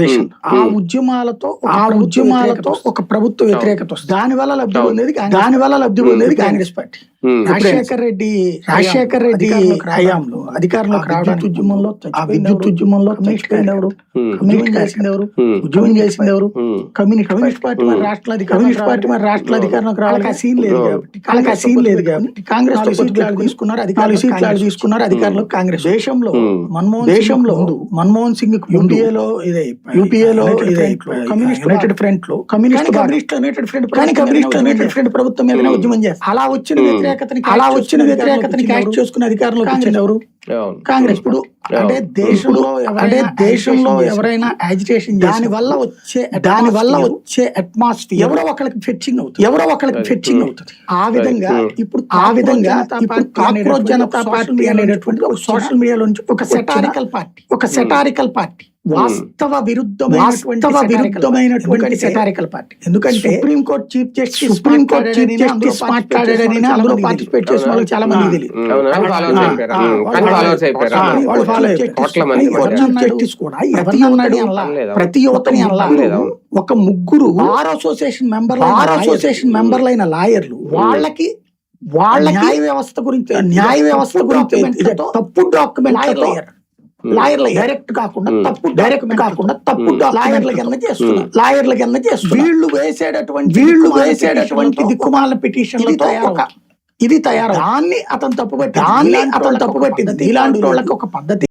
దేశం ఆ ఉద్యమాలతో ఒక ప్రభుత్వ వ్యతిరేకత వస్తుంది. దానివల్ల లబ్ధి పొందేది కాంగ్రెస్ పార్టీ. రాజశేఖర్ రెడ్డి హయాంలో అధికారంలోకి రావడానికి ఉద్యమంలో చచ్చిపోయింది ఎవరు, ఉద్యమం చేసింది ఎవరు, కమ్యూనిస్ట్ పార్టీ మరి రాష్ట్ర అధికారంలోకి రావాలి. సీన్ లేదు కాబట్టి కాంగ్రెస్ తీసుకున్నారు, అధికారంలో కాంగ్రెస్. దేశంలో మన్మోహన్ సింగ్ యూపీఏలో యునైటెడ్ ఫ్రంట్ లో కమ్యూనిస్ట్ ప్రభుత్వం మీద ఉద్యమం చేస్తారు. అలా వచ్చిన వ్యతిరేకతని క్యాచ్ చేసుకుని అధికారంలోకి వచ్చింది ఎవరు, కాంగ్రెస్. ఇప్పుడు అంటే దేశంలో ఎవరైనా యాజిటేషన్ దాని వల్ల వచ్చే అట్మాస్ఫియర్ ఎవరో ఒకరికి ఫెచ్చింగ్ అవుతుంది. ఆ విధంగా ఇప్పుడు కాక్రోచ్ జనతా పార్టీ అనేటటువంటి ఒక సోషల్ మీడియాలో నుంచి ఒక సెటారికల్ పార్టీ, వాస్తవ విరుద్ధమైనటువంటి సెటారికల్ పార్టీ. ఎందుకంటే సుప్రీం కోర్ట్ చీఫ్ జస్టిస్ మాట్లాడాడని అందులో పార్టిసిపేట్ చేసిన వాళ్ళకి చాలా మంది తెలియదు. ప్రతి యువతని ఒక ముగ్గురు బార్ అసోసియేషన్ మెంబర్లైన లాయర్లు వాళ్ళకి న్యాయ వ్యవస్థ గురించి తప్పు డాక్యుమెంట్ లాయర్ల డైరెక్ట్ కాకుండా తప్పు లాయర్ల కింద చేస్తున్నారు. వీళ్ళు వేసేటటువంటి దిక్కుమాల పిటిషన్లతో ఇది తయారు. దాన్ని అతను తప్పుపట్టింది. ఇలాంటి వాళ్ళకి ఒక పద్ధతి.